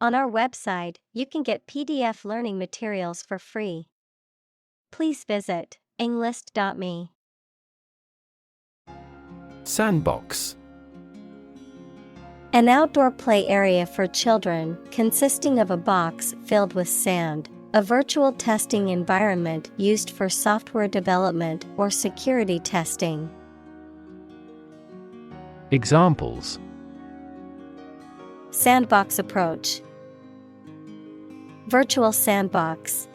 On our website, you can get PDF learning materials for free. Please visit englist.me. Sandbox. An outdoor play area for children consisting of a box filled with sand, a virtual testing environment used for software development or security testing. Examples: Sandbox approach. Virtual sandbox.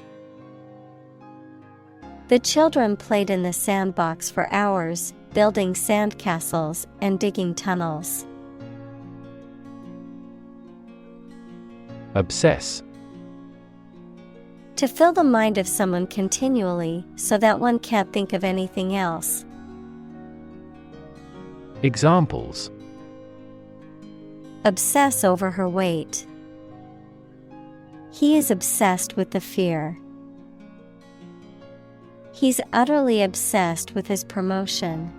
The children played in the sandbox for hours, building sandcastles and digging tunnels. Obsess. To fill the mind of someone continually so that one can't think of anything else. Examples: Obsess over her weight. He is obsessed with the fear. He's utterly obsessed with his promotion.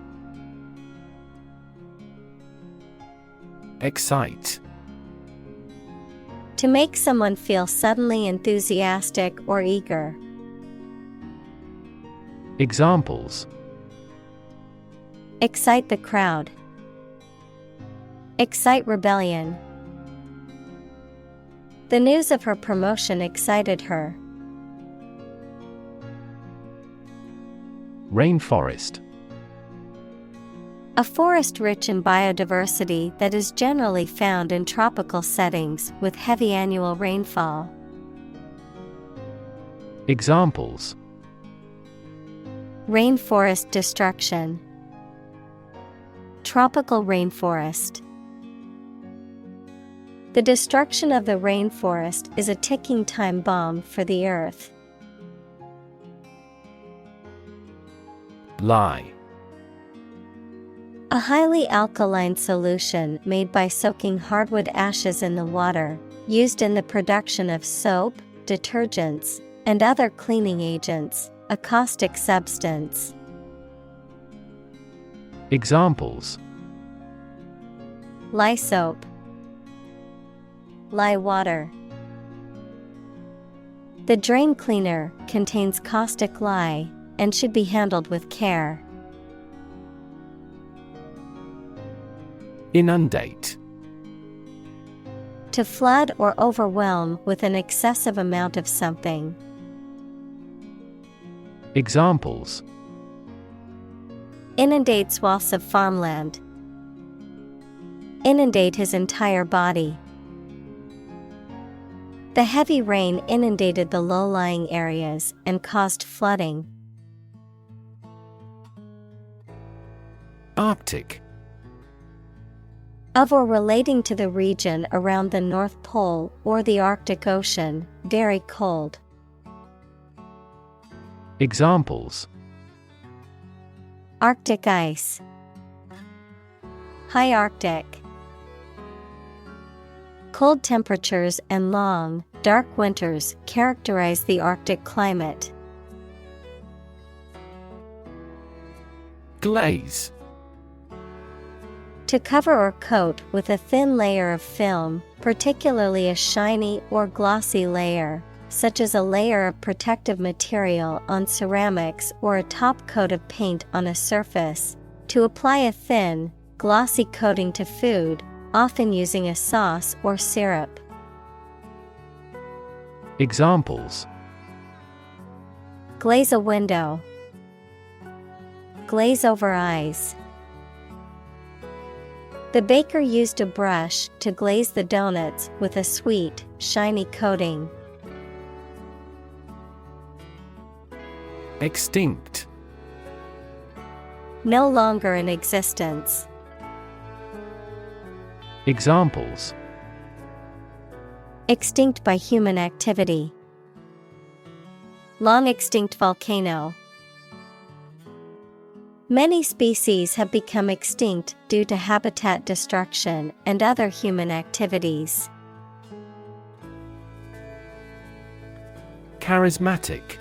Excite. To make someone feel suddenly enthusiastic or eager. Examples: Excite the crowd. Excite rebellion. The news of her promotion excited her. Rainforest. A forest rich in biodiversity that is generally found in tropical settings with heavy annual rainfall. Examples: Rainforest destruction. Tropical rainforest. The destruction of the rainforest is a ticking time bomb for the earth. Lye. A highly alkaline solution made by soaking hardwood ashes in the water, used in the production of soap, detergents, and other cleaning agents, a caustic substance. Examples: Lye soap. Lye water. The drain cleaner contains caustic lye and should be handled with care. Inundate. To flood or overwhelm with an excessive amount of something. Examples: Inundate swaths of farmland. Inundate his entire body. The heavy rain inundated the low-lying areas and caused flooding. Arctic. Of or relating to the region around the North Pole or the Arctic Ocean, very cold. Examples: Arctic ice. High Arctic. Cold temperatures and long, dark winters characterize the Arctic climate. Glaze. To cover or coat with a thin layer of film, particularly a shiny or glossy layer, such as a layer of protective material on ceramics or a top coat of paint on a surface, to apply a thin, glossy coating to food, often using a sauce or syrup. Examples: Glaze a window. Glaze over eyes. The baker used a brush to glaze the donuts with a sweet, shiny coating. Extinct. No longer in existence. Examples: Extinct by human activity. Long extinct volcano. Many species have become extinct due to habitat destruction and other human activities. Charismatic.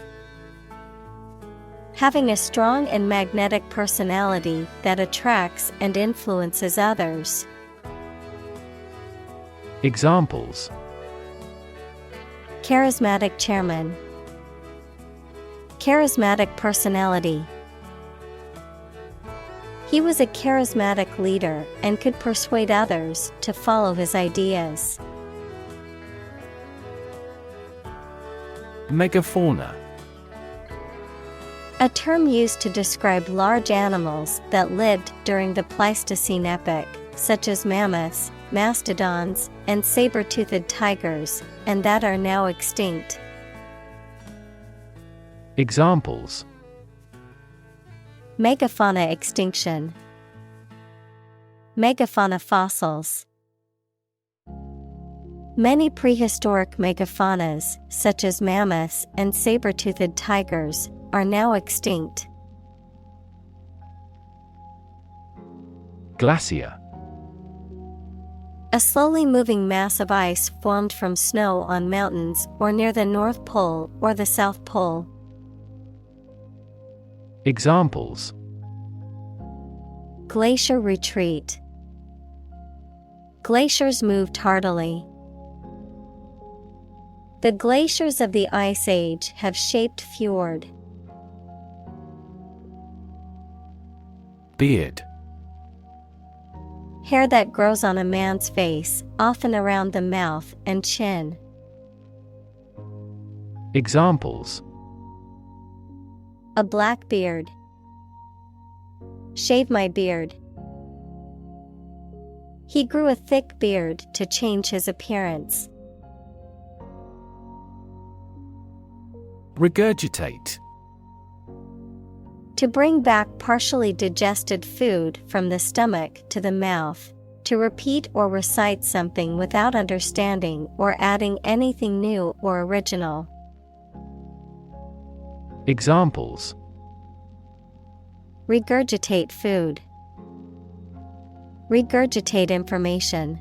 Having a strong and magnetic personality that attracts and influences others. Examples: Charismatic chairman. Charismatic personality. He was a charismatic leader and could persuade others to follow his ideas. Megafauna. A term used to describe large animals that lived during the Pleistocene epoch, such as mammoths, mastodons, and saber-toothed tigers, and that are now extinct. Examples: Megafauna extinction. Megafauna fossils. Many prehistoric megafaunas, such as mammoths and saber-toothed tigers, are now extinct. Glacier. A slowly moving mass of ice formed from snow on mountains or near the North Pole or the South Pole. Examples: Glacier retreat. Glaciers moved tardily. The glaciers of the Ice Age have shaped fjord. Beard. Hair that grows on a man's face, often around the mouth and chin. Examples: A black beard. Shave my beard. He grew a thick beard to change his appearance. Regurgitate. To bring back partially digested food from the stomach to the mouth. To repeat or recite something without understanding or adding anything new or original. Examples: Regurgitate food. Regurgitate information.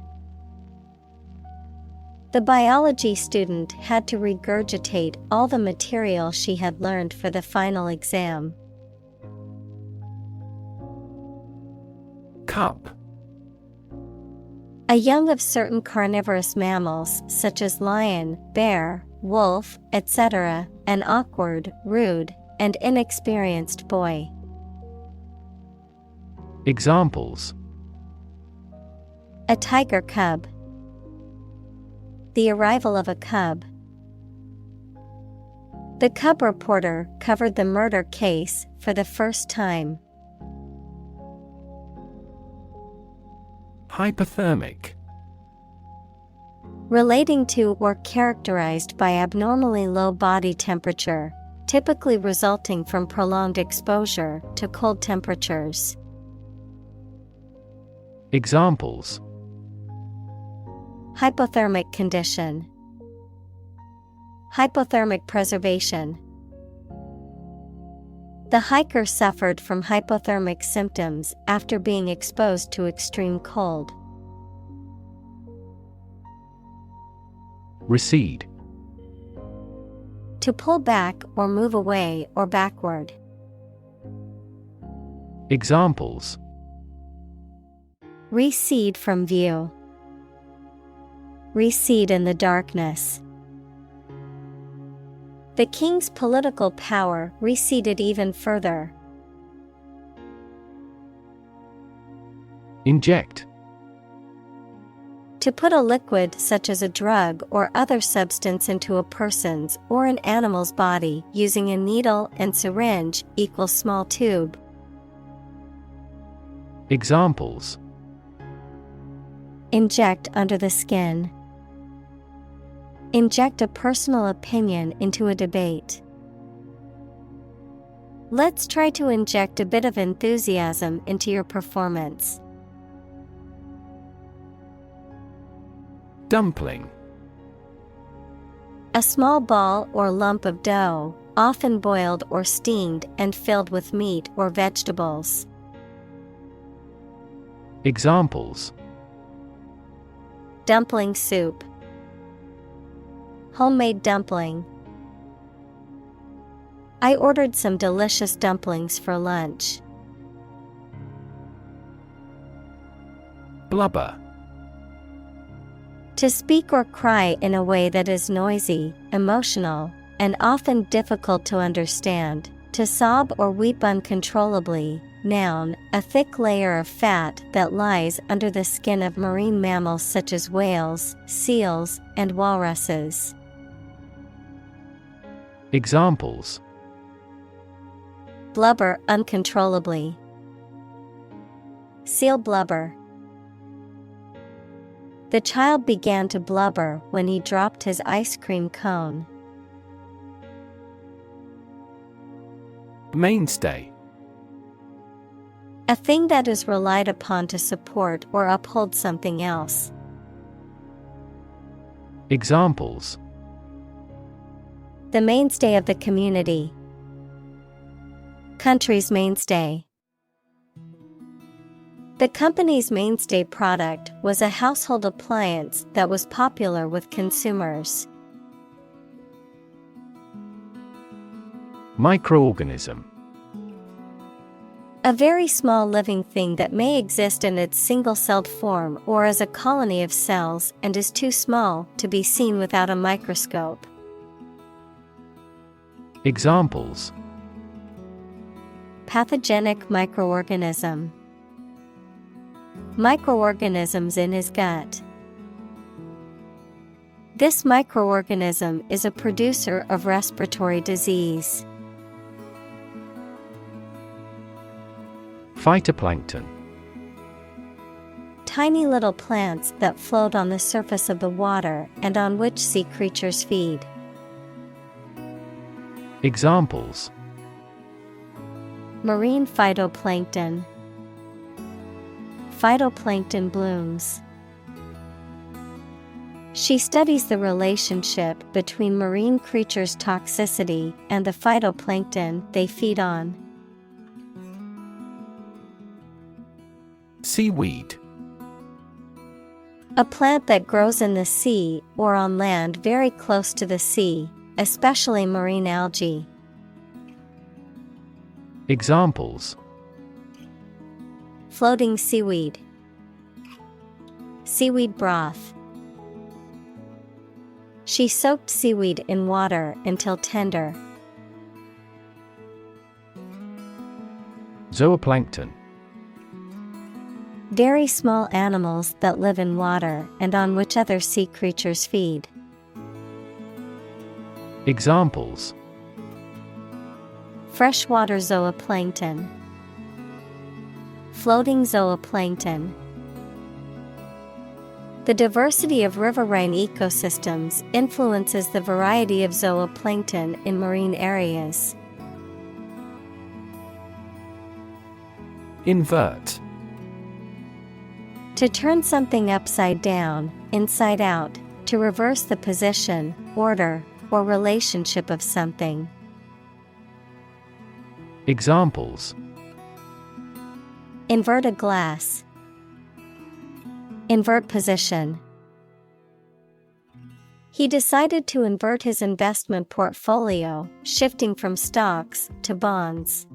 The biology student had to regurgitate all the material she had learned for the final exam. Cup. A young of certain carnivorous mammals such as lion, bear, wolf, etc., an awkward, rude, and inexperienced boy. Examples: A tiger cub. The arrival of a cub. The cub reporter covered the murder case for the first time. Hypothermic. Relating to or characterized by abnormally low body temperature, typically resulting from prolonged exposure to cold temperatures. Examples: Hypothermic condition. Hypothermic preservation. The hiker suffered from hypothermic symptoms after being exposed to extreme cold. Recede. To pull back or move away or backward. Examples: Recede from view. Recede in the darkness. The king's political power receded even further. Inject. To put a liquid such as a drug or other substance into a person's or an animal's body using a needle and syringe equals small tube. Examples: Inject under the skin. Inject a personal opinion into a debate. Let's try to inject a bit of enthusiasm into your performance. Dumpling. A small ball or lump of dough, often boiled or steamed and filled with meat or vegetables. Examples: Dumpling soup. Homemade dumpling. I ordered some delicious dumplings for lunch. Blubber. To speak or cry in a way that is noisy, emotional, and often difficult to understand. To sob or weep uncontrollably. Noun, a thick layer of fat that lies under the skin of marine mammals such as whales, seals, and walruses. Examples: Blubber uncontrollably. Seal blubber. The child began to blubber when he dropped his ice cream cone. Mainstay. A thing that is relied upon to support or uphold something else. Examples: The mainstay of the community. Country's mainstay. The company's mainstay product was a household appliance that was popular with consumers. Microorganism. A very small living thing that may exist in its single-celled form or as a colony of cells and is too small to be seen without a microscope. Examples: Pathogenic microorganism. Microorganisms in his gut. This microorganism is a producer of respiratory disease. Phytoplankton. Tiny little plants that float on the surface of the water and on which sea creatures feed. Examples: Marine phytoplankton. Phytoplankton blooms. She studies the relationship between marine creatures' toxicity and the phytoplankton they feed on. Seaweed. A plant that grows in the sea or on land very close to the sea, especially marine algae. Examples: Floating seaweed. Seaweed broth. She soaked seaweed in water until tender. Zooplankton. Very small animals that live in water and on which other sea creatures feed. Examples: Freshwater zooplankton. Floating zooplankton. The diversity of riverine ecosystems influences the variety of zooplankton in marine areas. Invert. To turn something upside down, inside out, to reverse the position, order, or relationship of something. Examples: Invert a glass. Invert position. He decided to invert his investment portfolio, shifting from stocks to bonds.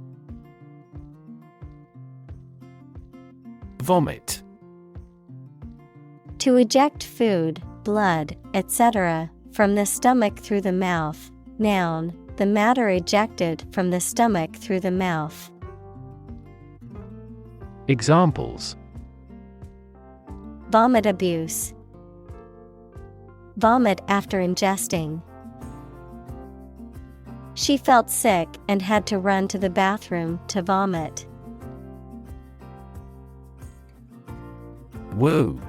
Vomit. To eject food, blood, etc., from the stomach through the mouth. Noun, the matter ejected from the stomach through the mouth. Examples: Vomit abuse. Vomit after ingesting. She felt sick and had to run to the bathroom to vomit. Woo.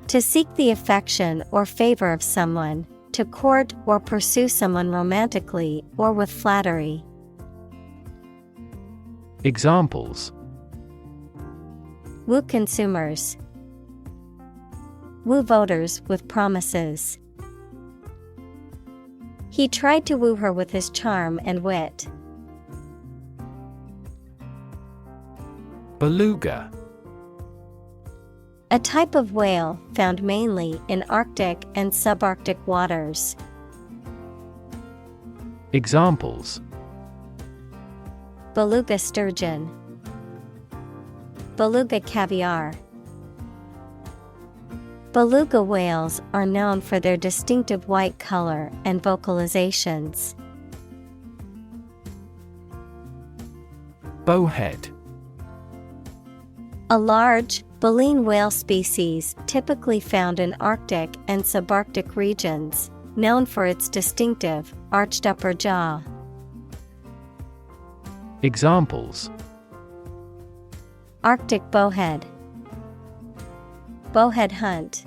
To seek the affection or favor of someone, to court or pursue someone romantically or with flattery. Examples: Woo consumers. Woo voters with promises. He tried to woo her with his charm and wit. Beluga. A type of whale found mainly in Arctic and subarctic waters. Examples: Beluga sturgeon. Beluga caviar. Beluga whales are known for their distinctive white color and vocalizations. Bowhead. A large, baleen whale species typically found in Arctic and subarctic regions, known for its distinctive, arched upper jaw. Examples: Arctic bowhead, bowhead hunt.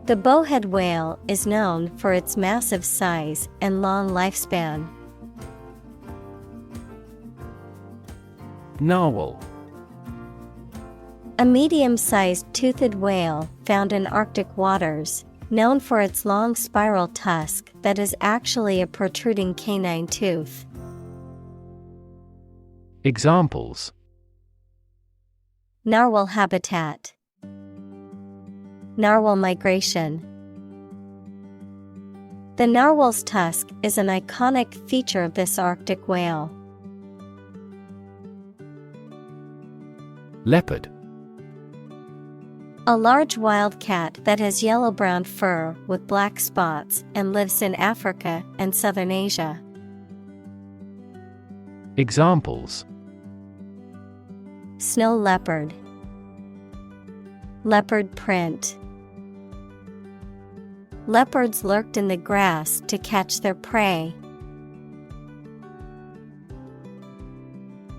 The bowhead whale is known for its massive size and long lifespan. Narwhal. A medium-sized toothed whale found in Arctic waters, known for its long spiral tusk that is actually a protruding canine tooth. Examples: Narwhal habitat, narwhal migration. The narwhal's tusk is an iconic feature of this Arctic whale. Leopard. A large wildcat that has yellow-brown fur with black spots and lives in Africa and southern Asia. Examples: Snow leopard, leopard print. Leopards lurked in the grass to catch their prey.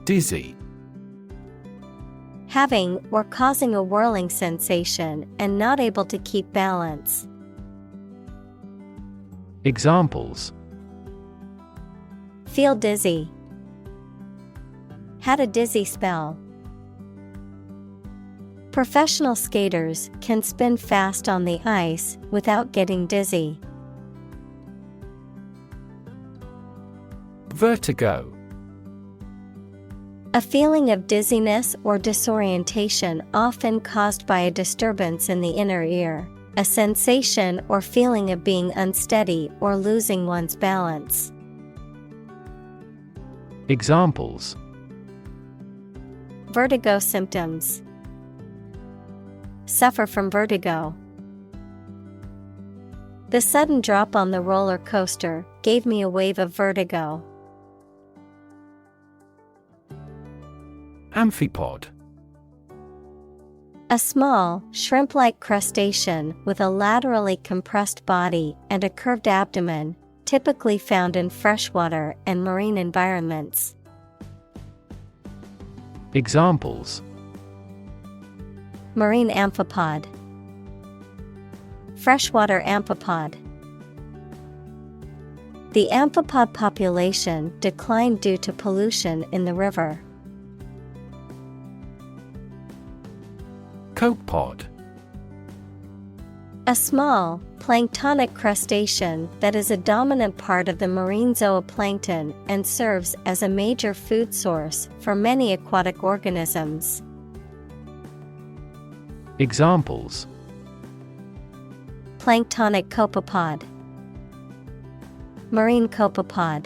Dizzy. Having or causing a whirling sensation and not able to keep balance. Examples: Feel dizzy, had a dizzy spell. Professional skaters can spin fast on the ice without getting dizzy. Vertigo. A feeling of dizziness or disorientation often caused by a disturbance in the inner ear, a sensation or feeling of being unsteady or losing one's balance. Examples: Vertigo symptoms. Suffer from vertigo. The sudden drop on the roller coaster gave me a wave of vertigo. Amphipod. A small, shrimp-like crustacean with a laterally compressed body and a curved abdomen, typically found in freshwater and marine environments. Examples: Marine amphipod, freshwater amphipod. The amphipod population declined due to pollution in the river. Copepod. A small, planktonic crustacean that is a dominant part of the marine zooplankton and serves as a major food source for many aquatic organisms. Examples: Planktonic copepod, marine copepod.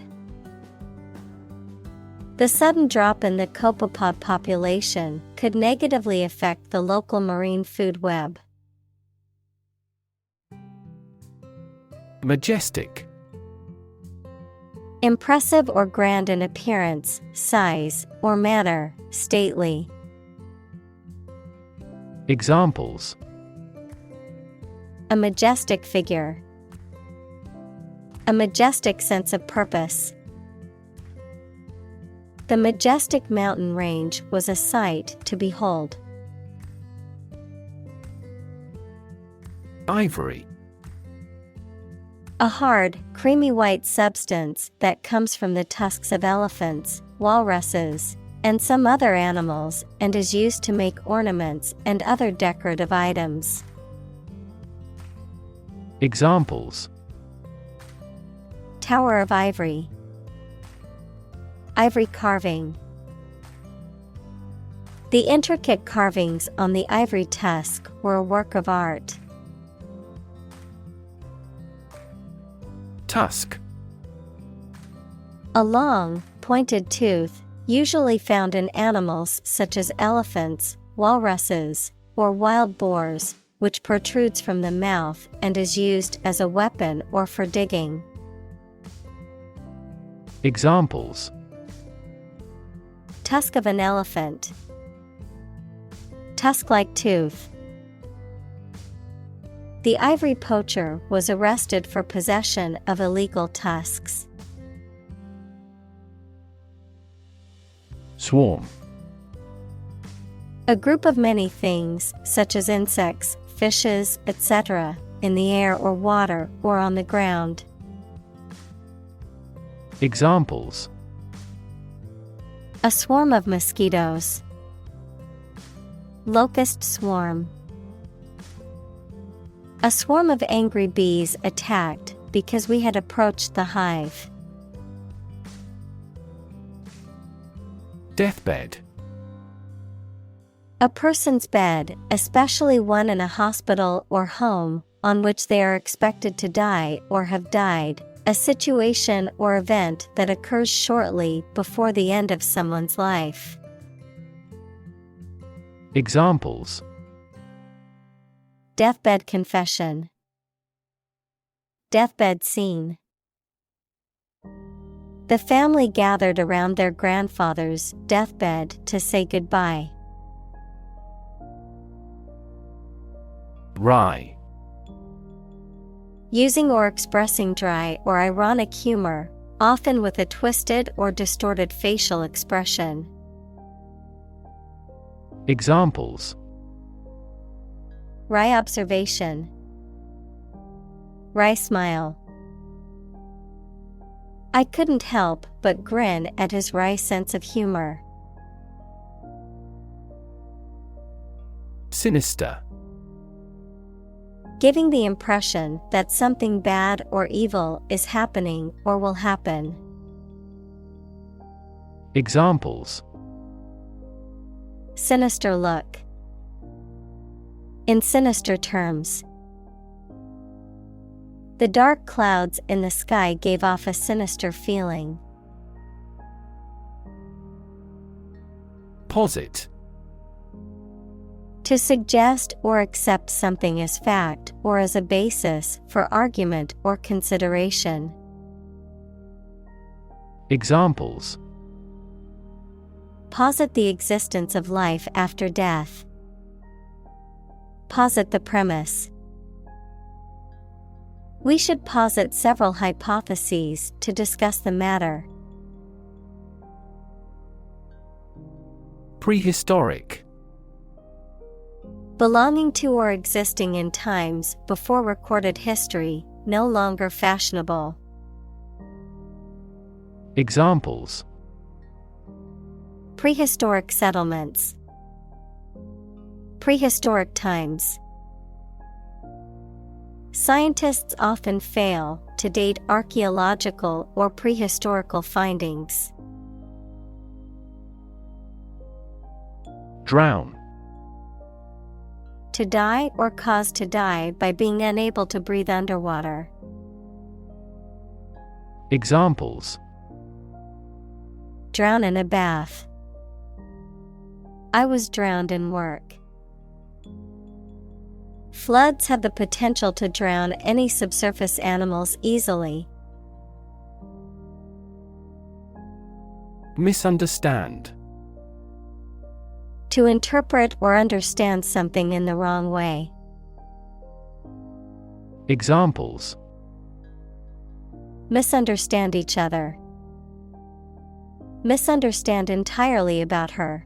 The sudden drop in the copepod population could negatively affect the local marine food web. Majestic. Impressive or grand in appearance, size, or manner, stately. Examples: A majestic figure, a majestic sense of purpose. The majestic mountain range was a sight to behold. Ivory. A hard, creamy white substance that comes from the tusks of elephants, walruses, and some other animals and is used to make ornaments and other decorative items. Examples: Tower of ivory, ivory carving. The intricate carvings on the ivory tusk were a work of art. Tusk. A long, pointed tooth, usually found in animals such as elephants, walruses, or wild boars, which protrudes from the mouth and is used as a weapon or for digging. Examples: Tusk of an elephant. Tusk-like tooth. The ivory poacher was arrested for possession of illegal tusks. Swarm. A group of many things, such as insects, fishes, etc., in the air or water or on the ground. Examples: A swarm of mosquitoes. Locust swarm. A swarm of angry bees attacked because we had approached the hive. Deathbed. A person's bed, especially one in a hospital or home, on which they are expected to die or have died, a situation or event that occurs shortly before the end of someone's life. Examples: Deathbed confession. Deathbed scene. The family gathered around their grandfather's deathbed to say goodbye. Wry. Using or expressing dry or ironic humor, often with a twisted or distorted facial expression. Examples: Wry observation. Wry smile. I couldn't help but grin at his wry sense of humor. Sinister. Giving the impression that something bad or evil is happening or will happen. Examples: Sinister look. In sinister terms. The dark clouds in the sky gave off a sinister feeling. Posit. To suggest or accept something as fact or as a basis for argument or consideration. Examples: Posit the existence of life after death. Posit the premise. We should posit several hypotheses to discuss the matter. Prehistoric. Belonging to or existing in times before recorded history, no longer fashionable. Examples: Prehistoric settlements. Prehistoric times. Scientists often fail to date archaeological or prehistorical findings. Drown. To die or cause to die by being unable to breathe underwater. Examples: Drown in a bath. I was drowned in work. Floods have the potential to drown any subsurface animals easily. Misunderstand. To interpret or understand something in the wrong way. Examples: Misunderstand each other. Misunderstand entirely about her.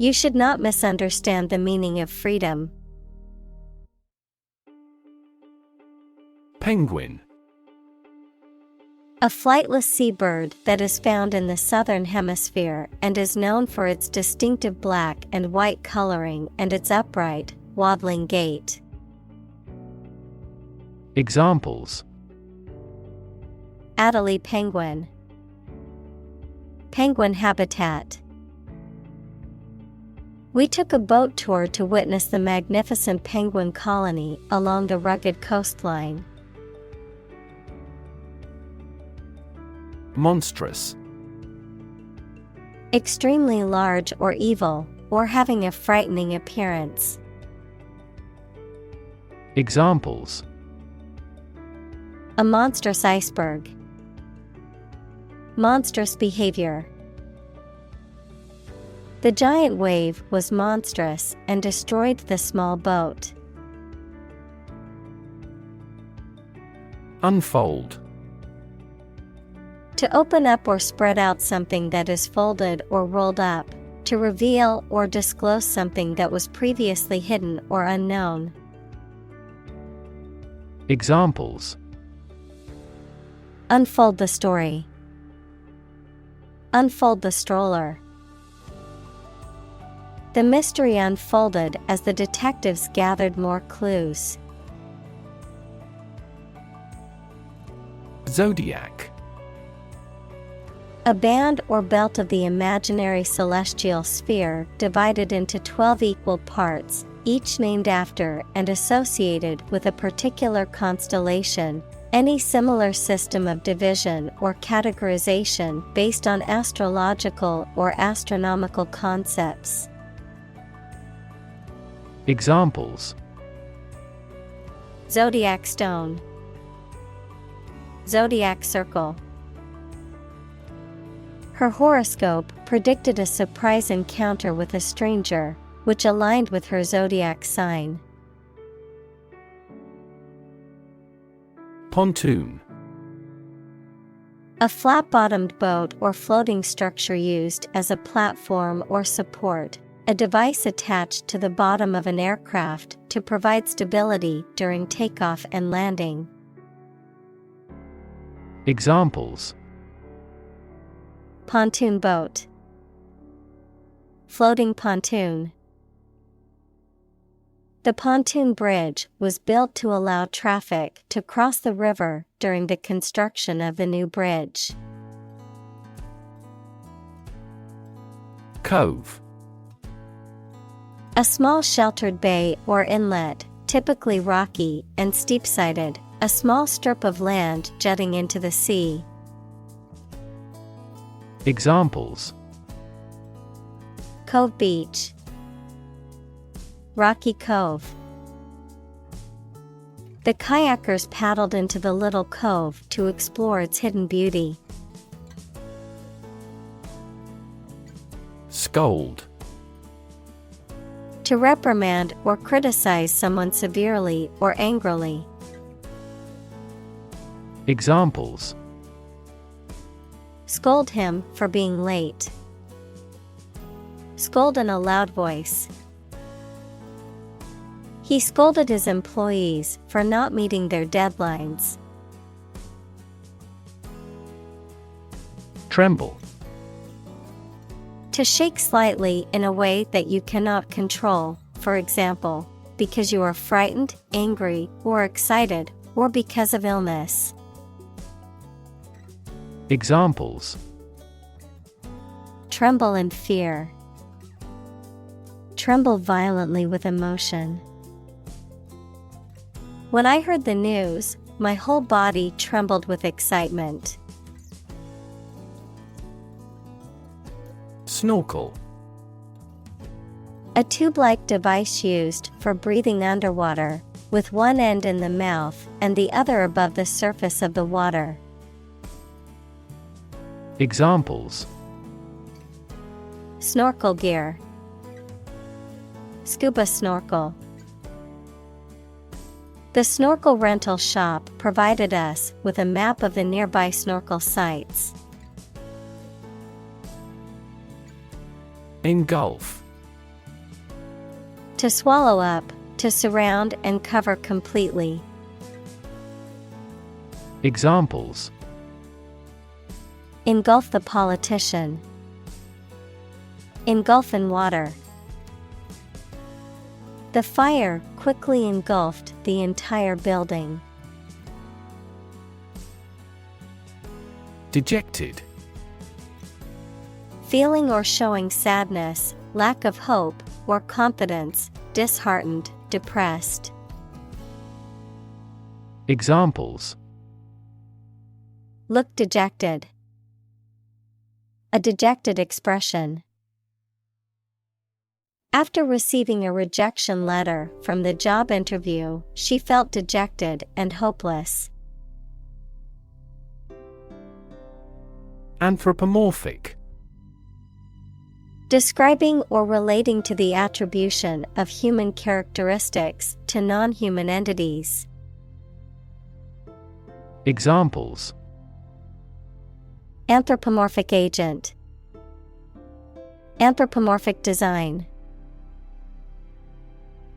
You should not misunderstand the meaning of freedom. Penguin. A flightless seabird that is found in the southern hemisphere and is known for its distinctive black and white coloring and its upright, waddling gait. Examples: Adelie penguin. Penguin habitat. We took a boat tour to witness the magnificent penguin colony along the rugged coastline. Monstrous. Extremely large or evil, or having a frightening appearance. Examples: A monstrous iceberg. Monstrous behavior. The giant wave was monstrous and destroyed the small boat. Unfold. To open up or spread out something that is folded or rolled up, to reveal or disclose something that was previously hidden or unknown. Examples: Unfold the story. Unfold the stroller. The mystery unfolded as the detectives gathered more clues. Zodiac. A band or belt of the imaginary celestial sphere divided into 12 equal parts, each named after and associated with a particular constellation. Any similar system of division or categorization based on astrological or astronomical concepts. Examples: Zodiac stone. Zodiac circle. Her horoscope predicted a surprise encounter with a stranger, which aligned with her zodiac sign. Pontoon. A flat-bottomed boat or floating structure used as a platform or support, a device attached to the bottom of an aircraft to provide stability during takeoff and landing. Examples: Pontoon boat. Floating pontoon. The pontoon bridge was built to allow traffic to cross the river during the construction of the new bridge. Cove. A small sheltered bay or inlet, typically rocky and steep-sided, a small strip of land jutting into the sea. Examples: Cove beach. Rocky cove. The kayakers paddled into the little cove to explore its hidden beauty. Scold. To reprimand or criticize someone severely or angrily. Examples: Scold him for being late. Scold in a loud voice. He scolded his employees for not meeting their deadlines. Tremble. To shake slightly in a way that you cannot control, for example, because you are frightened, angry, or excited, or because of illness. Examples: Tremble in fear. Tremble violently with emotion. When I heard the news, my whole body trembled with excitement. Snorkel. A tube-like device used for breathing underwater, with one end in the mouth and the other above the surface of the water. Examples: Snorkel gear. Scuba snorkel. The snorkel rental shop provided us with a map of the nearby snorkel sites. Engulf. To swallow up, to surround and cover completely. Examples: Engulf the politician. Engulf in water. The fire quickly engulfed the entire building. Dejected. Feeling or showing sadness, lack of hope, or confidence, disheartened, depressed. Examples: Look dejected. A dejected expression. After receiving a rejection letter from the job interview, she felt dejected and hopeless. Anthropomorphic. Describing or relating to the attribution of human characteristics to non-human entities. Examples: Anthropomorphic agent. Anthropomorphic design.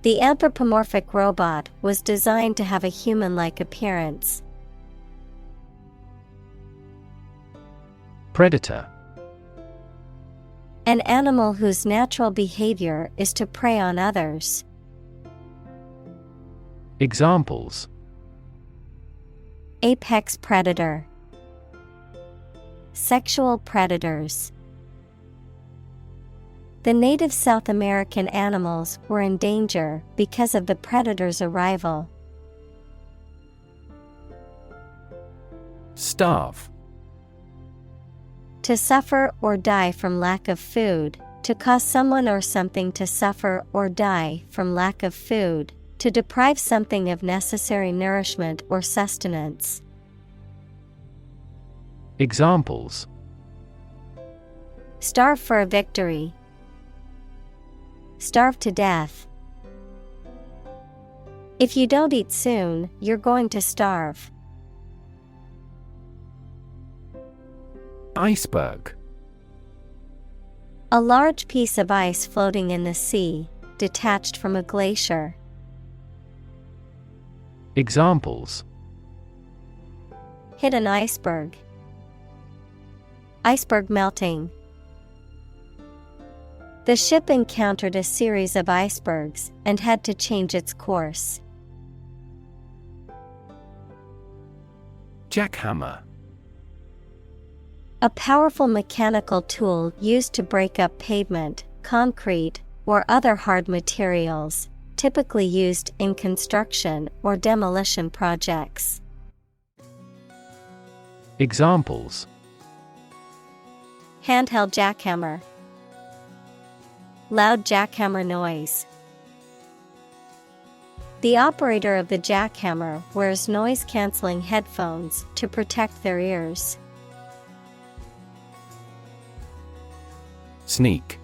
The anthropomorphic robot was designed to have a human-like appearance. Predator. An animal whose natural behavior is to prey on others. Examples: Apex predator. Sexual predators. The native South American animals were in danger because of the predator's arrival. Starve. To suffer or die from lack of food, to cause someone or something to suffer or die from lack of food, to deprive something of necessary nourishment or sustenance. Examples: Starve for a victory. Starve to death. If you don't eat soon, you're going to starve. Iceberg. A large piece of ice floating in the sea, detached from a glacier. Examples: Hit an iceberg. Iceberg melting. The ship encountered a series of icebergs and had to change its course. Jackhammer. A powerful mechanical tool used to break up pavement, concrete, or other hard materials, typically used in construction or demolition projects. Examples: Handheld jackhammer. Loud jackhammer noise. The operator of the jackhammer wears noise-canceling headphones to protect their ears. Sneak.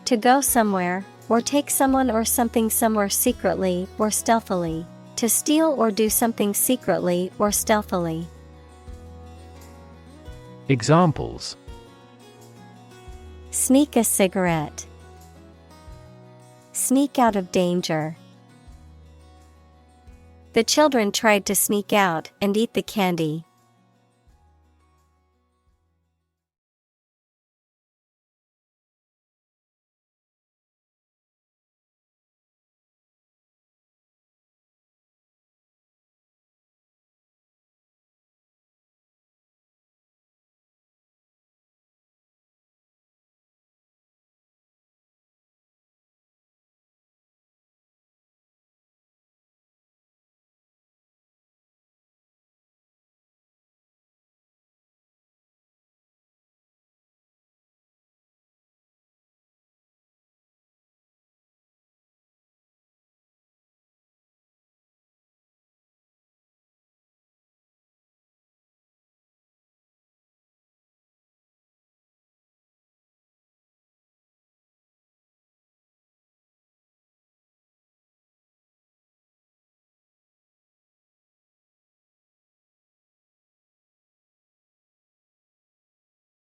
To go somewhere, or take someone or something somewhere secretly or stealthily. To steal or do something secretly or stealthily. Examples: Sneak a cigarette. Sneak out of danger. The children tried to sneak out and eat the candy.